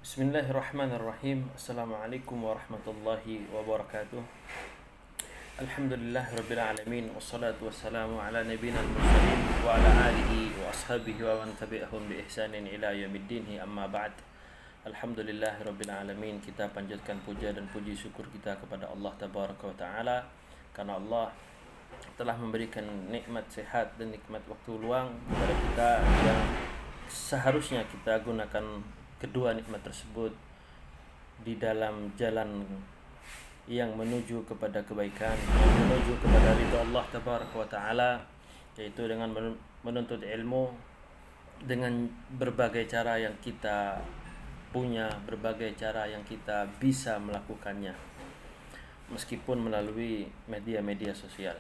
Bismillahirrahmanirrahim. Assalamualaikum warahmatullahi wabarakatuh. Alhamdulillah rabbil alamin. Wassalatu wassalamu ala nabiyina al-mursalin wa ala alihi wa ashabihi wa man tabi'ahum bi ihsanin ila yaumiddin. Amma ba'd. Alhamdulillah rabbil alamin. Kita panjatkan puja dan puji syukur kita kepada Allah tabaraka wa taala karena Allah telah memberikan nikmat sehat dan nikmat waktu luang kepada kita yang seharusnya kita gunakan kedua nikmat tersebut di dalam jalan yang menuju kepada kebaikan, yang menuju kepada ridha Allah tabaraka wa taala, yaitu dengan menuntut ilmu dengan berbagai cara yang kita punya, berbagai cara yang kita bisa melakukannya meskipun melalui media-media sosial.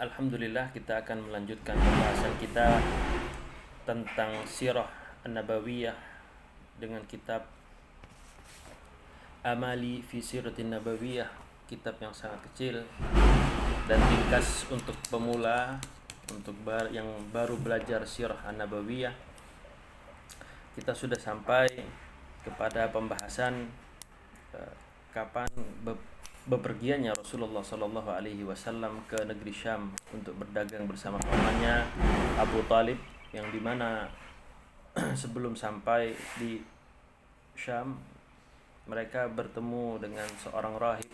Alhamdulillah, kita akan melanjutkan pembahasan kita tentang sirah an-nabawiyah dengan kitab Amali fi Siratin Nabawiyah, kitab yang sangat kecil dan ringkas untuk pemula, untuk yang baru belajar sirah an-nabawiyah. Kita sudah sampai kepada pembahasan kapan bepergiannya Rasulullah sallallahu alaihi wasallam ke negeri Syam untuk berdagang bersama pamannya Abu Talib, yang dimana sebelum sampai di Syam mereka bertemu dengan seorang rahib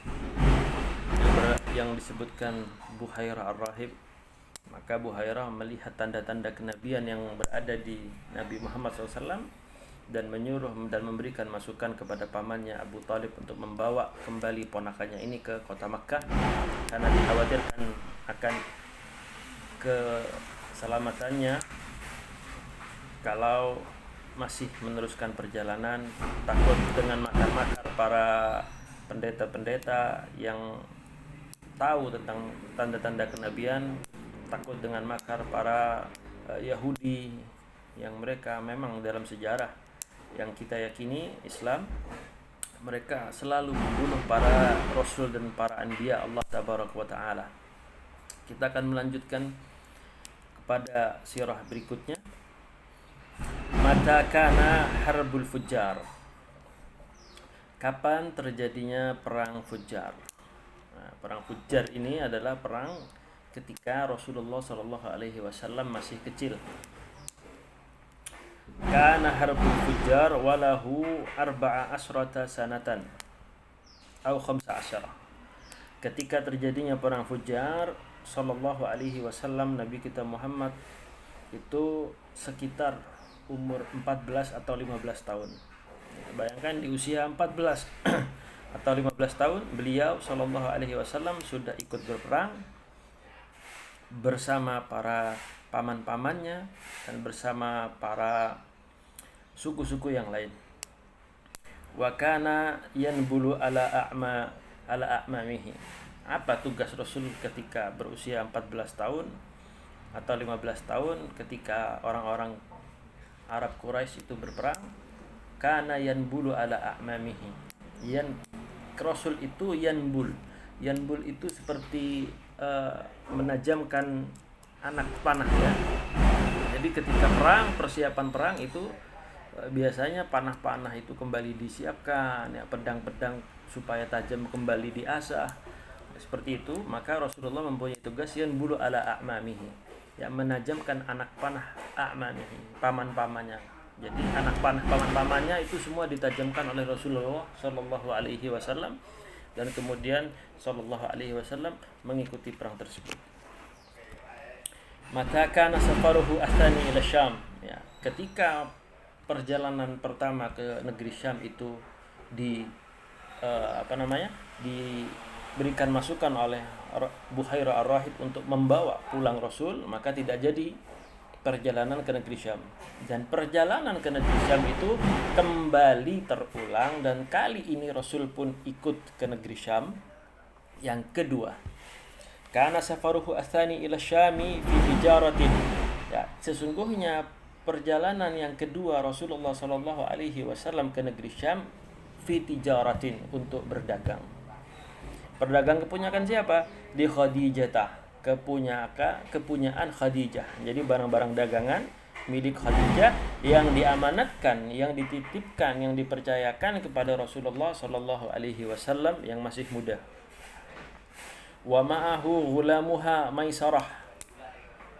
yang disebutkan Buhairah ar-Rahib. Maka Buhairah melihat tanda-tanda kenabian yang berada di Nabi Muhammad SAW dan menyuruh dan memberikan masukan kepada pamannya Abu Talib untuk membawa kembali ponakannya ini ke kota Makkah karena dikhawatirkan akan keselamatannya kalau masih meneruskan perjalanan, takut dengan makar-makar para pendeta-pendeta yang tahu tentang tanda-tanda kenabian, takut dengan makar para Yahudi yang mereka memang dalam sejarah yang kita yakini Islam, mereka selalu membunuh para rasul dan para anbiya Allah tabaraka wa taala. Kita akan melanjutkan kepada sirah berikutnya. Mata kana harbul fujar. Kapan terjadinya perang fujar? Nah, perang fujar ini adalah perang ketika Rasulullah sallallahu alaihi wasallam masih kecil. Kana harbul fujar walahu arba'a asrata sanatan atau 15. Ketika terjadinya perang fujar, sallallahu alaihi wasallam, Nabi kita Muhammad itu sekitar umur 14 atau 15 tahun. Bayangkan di usia 14 atau 15 tahun beliau sallallahu alaihi wasallam sudah ikut berperang bersama para paman-pamannya dan bersama para suku-suku yang lain. Wa kana yanbulu ala a'mamihi. Apa tugas Rasul ketika berusia 14 tahun atau 15 tahun ketika orang-orang Arab Quraisy itu berperang? Kana yanbulu ala a'mamihi. Rasul itu yanbul. Yanbul itu seperti menajamkan anak panah ya. Jadi ketika perang, persiapan perang itu biasanya panah-panah itu kembali disiapkan ya, pedang-pedang supaya tajam kembali diasah. Seperti itu, maka Rasulullah mempunyai tugas yanbulu ala a'mamihi, yang menajamkan anak panah a'mamihi, paman-pamannya. Jadi anak panah paman-pamannya itu semua ditajamkan oleh Rasulullah sallallahu alaihi wasallam, dan kemudian sallallahu alaihi wasallam mengikuti perang tersebut. Mata kana safaruhu athani ila Syam, ya, ketika perjalanan pertama ke negeri Syam itu diberikan masukan oleh Buhairah ar-Rahib untuk membawa pulang Rasul, maka tidak jadi perjalanan ke negeri Syam. Dan perjalanan ke negeri Syam itu kembali terulang, dan kali ini Rasul pun ikut ke negeri Syam yang kedua. Kana safaruhu athani ila Syami fi tijaratin. Ya, sesungguhnya perjalanan yang kedua Rasulullah sallallahu alaihi wasallam ke negeri Syam fi tijaratin, untuk berdagang. Perdagang kepunyaan siapa? Di Khadijah, kepunyaan Khadijah. Jadi barang-barang dagangan milik Khadijah yang diamanatkan, yang dititipkan, yang dipercayakan kepada Rasulullah Shallallahu Alaihi Wasallam yang masih muda. Wa ma'ahu ghulamuha Maisarah,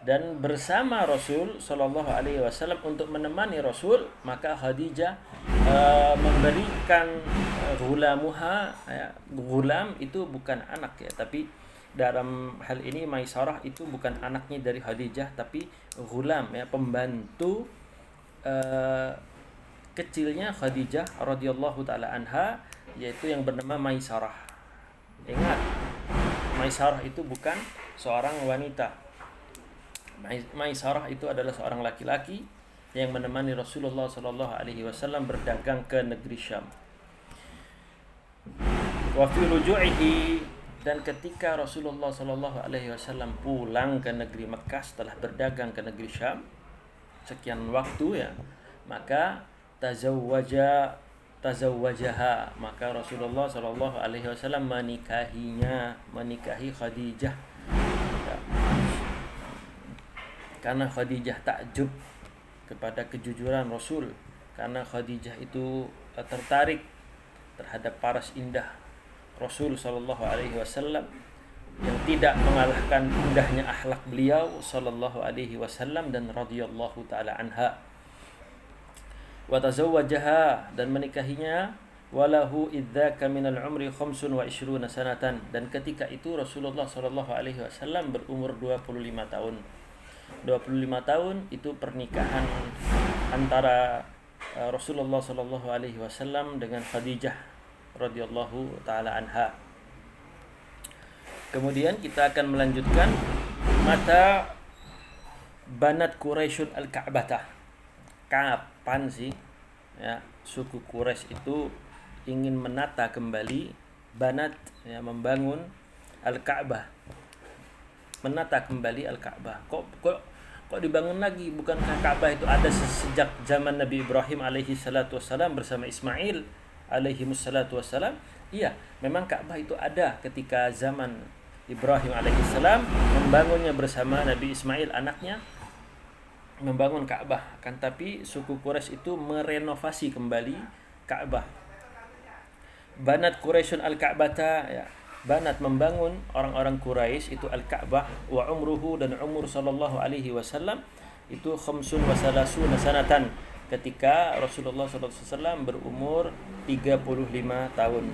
dan bersama Rasul Shallallahu Alaihi Wasallam untuk menemani Rasul, maka Khadijah memberikan ghulamuha, ya, ghulam itu bukan anak ya, tapi dalam hal ini Maisarah itu bukan anaknya dari Khadijah, tapi ghulam ya, pembantu kecilnya Khadijah radhiyallahu taala anha, yaitu yang bernama Maisarah. Ingat, Maisarah itu bukan seorang wanita. Maisarah itu adalah seorang laki-laki yang menemani Rasulullah sallallahu alaihi wasallam berdagang ke negeri Syam. Wa fi ruju'ihi, dan ketika Rasulullah Shallallahu Alaihi Wasallam pulang ke negeri Mekah setelah berdagang ke negeri Syam sekian waktu ya, maka tazawwajaha, maka Rasulullah Shallallahu Alaihi Wasallam menikahi Khadijah ya. Karena Khadijah takjub kepada kejujuran Rasul, karena Khadijah itu tertarik terhadap paras indah Rasul Sallallahu Alaihi Wasallam yang tidak mengalahkan indahnya akhlak beliau Sallallahu Alaihi Wasallam, dan radhiyallahu taala anha. Wa tazawwajaha, dan menikahinya, walahu idzaka minal umri 25 sanatan, dan ketika itu Rasulullah Sallallahu Alaihi Wasallam berumur 25 tahun. 25 tahun itu pernikahan antara Rasulullah Sallallahu Alaihi Wasallam dengan Khadijah radhiyallahu taala anha. Kemudian kita akan melanjutkan mata banat Quraisyun al-Ka'bah. Kapan sih ya suku Quraisy itu ingin menata kembali, banat ya, membangun al-Ka'bah, menata kembali al-Ka'bah. Kok dibangun lagi? Bukankah Ka'bah itu ada sejak zaman Nabi Ibrahim alaihi salatu wassalam bersama Ismail alaihi wassalatu wassalam? Iya, memang Ka'bah itu ada ketika zaman Ibrahim alaihi salam membangunnya bersama Nabi Ismail anaknya, membangun Ka'bah. Kan tapi suku Quraisy itu merenovasi kembali Ka'bah. Banat Quraisyun al-Ka'bata ya. Banat membangun orang-orang Quraisy itu al-Ka'bah, wa umruhu, dan umur sallallahu alaihi wasallam itu 35 sanatan ketika Rasulullah SAW berumur 35 tahun.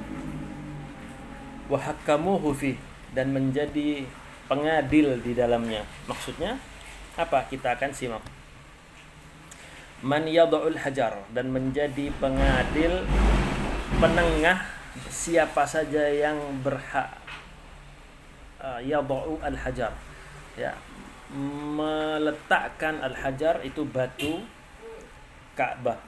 Wa hakamuhu fi, dan menjadi pengadil di dalamnya. Maksudnya apa? Kita akan simak. Man yada'ul hajar, dan menjadi pengadil, penengah, siapa saja yang berhak yada'u al-hajar ya, meletakkan al-hajar itu batu Ka'bah.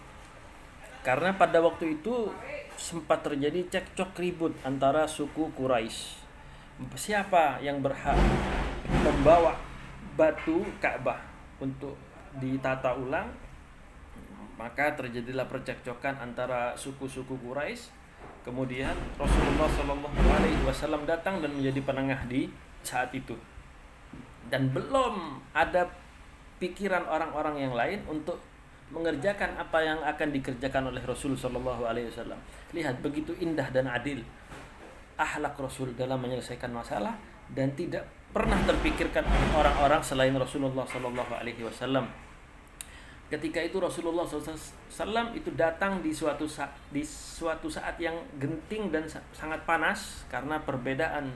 Karena pada waktu itu sempat terjadi cekcok ribut antara suku Quraisy. Siapa yang berhak membawa batu Ka'bah untuk ditata ulang? Maka terjadilah percekcokan antara suku-suku Quraisy. Kemudian Rasulullah SAW datang dan menjadi penengah di saat itu. Dan belum ada pikiran orang-orang yang lain untuk mengerjakan apa yang akan dikerjakan oleh Rasul SAW. Lihat begitu indah dan adil akhlak Rasul dalam menyelesaikan masalah, dan tidak pernah terpikirkan orang-orang selain Rasulullah SAW. Ketika itu Rasulullah SAW itu datang di suatu saat yang genting dan sangat panas karena perbedaan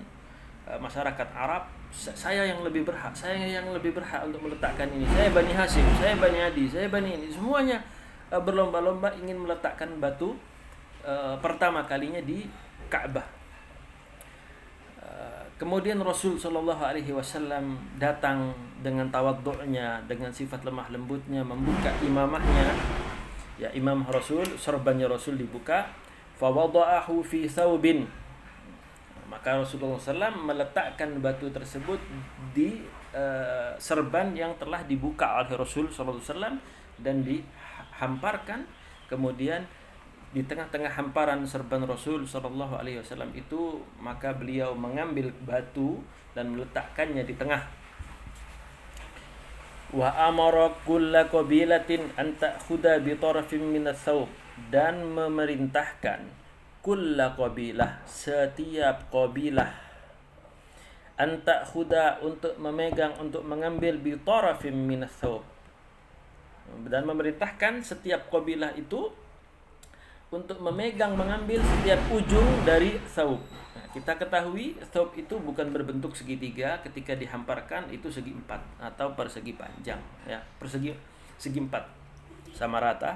masyarakat Arab. Saya yang lebih berhak untuk meletakkan ini. Saya Bani Hashim, saya Bani Adi, saya Bani ini. Semuanya berlomba-lomba ingin meletakkan batu pertama kalinya di Ka'bah. Kemudian Rasul Shallallahu Alaihi Wasallam datang dengan tawadhu'nya, dengan sifat lemah lembutnya, membuka imamahnya, ya imam Rasul, sorbannya Rasul dibuka, fawada'ahu fi thawbin, maka Rasulullah SAW meletakkan batu tersebut di serban yang telah dibuka oleh Rasul SAW dan dihamparkan. Kemudian di tengah-tengah hamparan serban Rasul Sallallahu Alaihi Wasallam itu, maka beliau mengambil batu dan meletakkannya di tengah. Wa amara kulla qabilatin an ta'khudha bi tarafin min ats-tsawb, dan memerintahkan kulla qabilah, setiap qabilah, an ta'khudha, untuk memegang, untuk mengambil, bi tarafin min ats-tsawb, dan memerintahkan setiap qabilah itu untuk memegang, mengambil setiap ujung dari thawb. Nah, kita ketahui thawb itu bukan berbentuk segitiga, ketika dihamparkan itu segi empat atau persegi panjang, ya, segi empat sama rata.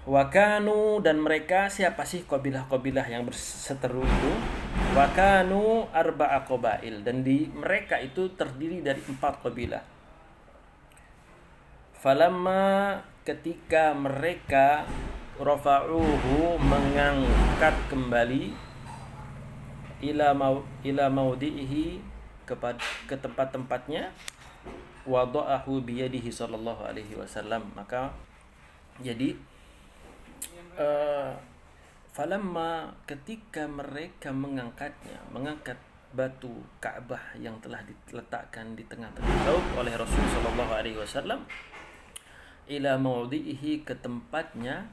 Wakanu, dan mereka, siapa sih qabilah-qabilah yang berseteru itu? Wakanu arba'a qabail, dan di mereka itu terdiri dari 4 qabilah. Falamma, ketika mereka, rafa'uhu, mengangkat kembali, ila maudihi, ke tempat-tempatnya, wada'ahu biyadihi sallallahu alaihi wasallam, maka jadi falamma, ketika mereka mengangkat batu Ka'bah yang telah diletakkan di tengah-tengah laut oleh Rasul sallallahu alaihi wasallam, ila maudihi, ke tempatnya,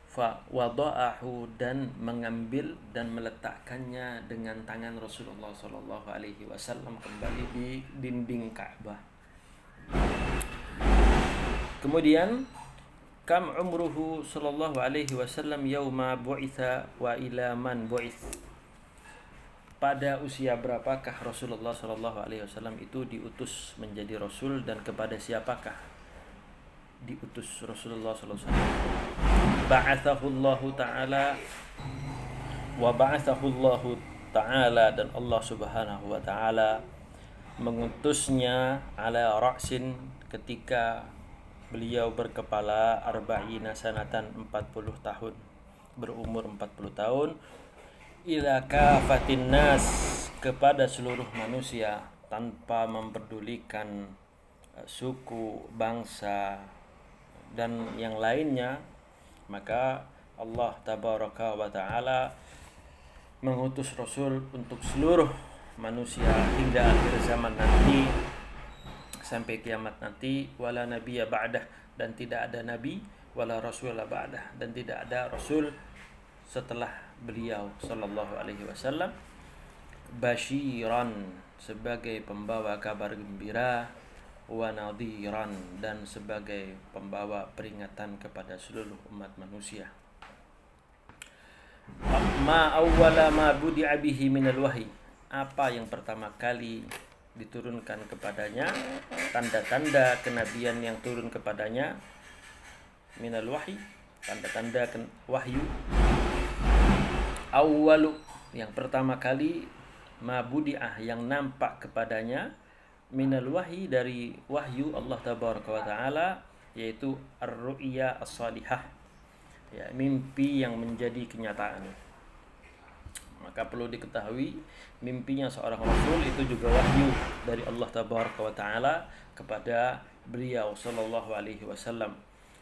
fa wada'ahu, dan mengambil dan meletakkannya dengan tangan Rasulullah sallallahu alaihi wasallam kembali di dinding Ka'bah. Kemudian, kam umruhu sallallahu alaihi wasallam yauma bu'itha wa ila man bu'its, pada usia berapakah Rasulullah sallallahu alaihi wasallam itu diutus menjadi rasul, dan kepada siapakah diutus Rasulullah sallallahu alaihi wasallam? Ba'athahullahu ta'ala, wa ba'athahullahu ta'ala, dan Allah subhanahu wa ta'ala mengutusnya, ala ra'sin, ketika beliau berkepala, arba'ina sanatan, 40 tahun, berumur 40 tahun, ila kafatin nas, kepada seluruh manusia, tanpa memperdulikan suku, bangsa, dan yang lainnya. Maka Allah tabaraka wa ta'ala mengutus Rasul untuk seluruh manusia hingga akhir zaman nanti, sampai kiamat nanti. Wala nabiyya ba'dah, dan tidak ada nabi, wala rasulah ba'dah, dan tidak ada rasul setelah beliau sallallahu alaihi wasallam. Basyiran, sebagai pembawa kabar gembira, wa nadhiran, dan sebagai pembawa peringatan kepada seluruh umat manusia. Ma awwala ma budi'a bihi minal wahyi, apa yang pertama kali diturunkan kepadanya, tanda-tanda kenabian yang turun kepadanya, minal wahyi, tanda-tanda wahyu. Awwalu, yang pertama kali, ma budi'ah, yang nampak kepadanya, minal wahyi, dari wahyu Allah tabaraka wa taala, yaitu ar-ru'ya as-salihah, ya, mimpi yang menjadi kenyataan. Maka perlu diketahui, mimpinya seorang rasul itu juga wahyu dari Allah tabaraka wa taala kepada beliau sallallahu alaihi wasallam.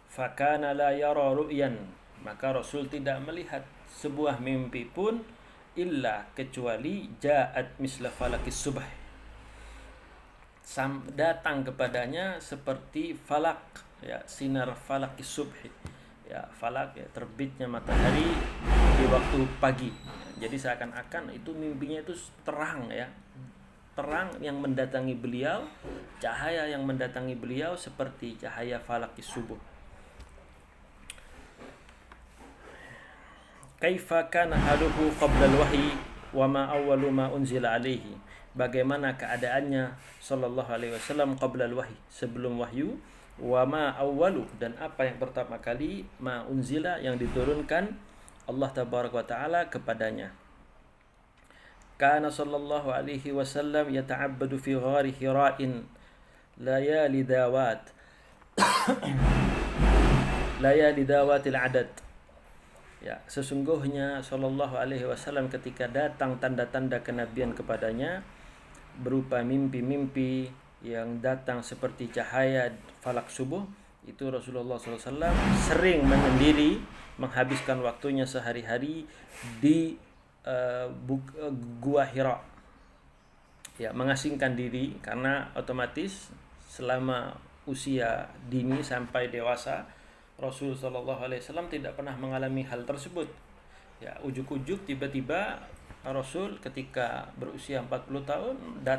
Fakana la yara ru'yan, maka Rasul tidak melihat sebuah mimpi pun, illa, kecuali, ja'at misla falakis subh, datang kepadanya seperti falak, ya, sinar falakis subh, ya, falak, ya, terbitnya matahari di waktu pagi. Jadi seakan-akan itu mimpinya itu terang, ya, terang yang mendatangi beliau, cahaya yang mendatangi beliau seperti cahaya falakis subuh. Kaifa kana haluhu qabla al-wahyi wa ma awwalu ma unzila alaihi, bagaimana keadaannya sallallahu alaihi wasallam qabla al-wahyi, sebelum wahyu, wa ma awwalu, dan apa yang pertama kali, ma unzila, yang diturunkan Allah tabaraka wa taala kepadanya. Kana sallallahu alaihi wasallam yata'abbadu fi ghari hira'in layali dawatil adad, ya, sesungguhnya sallallahu alaihi wasallam ketika datang tanda-tanda kenabian kepadanya berupa mimpi-mimpi yang datang seperti cahaya falak subuh, itu Rasulullah SAW sering menyendiri, menghabiskan waktunya sehari-hari di Gua Hira, ya, mengasingkan diri, karena otomatis selama usia dini sampai dewasa, Rasul Shallallahu Alaihi Wasallam tidak pernah mengalami hal tersebut. Ya, ujuk-ujuk tiba-tiba Rasul ketika berusia 40 tahun datang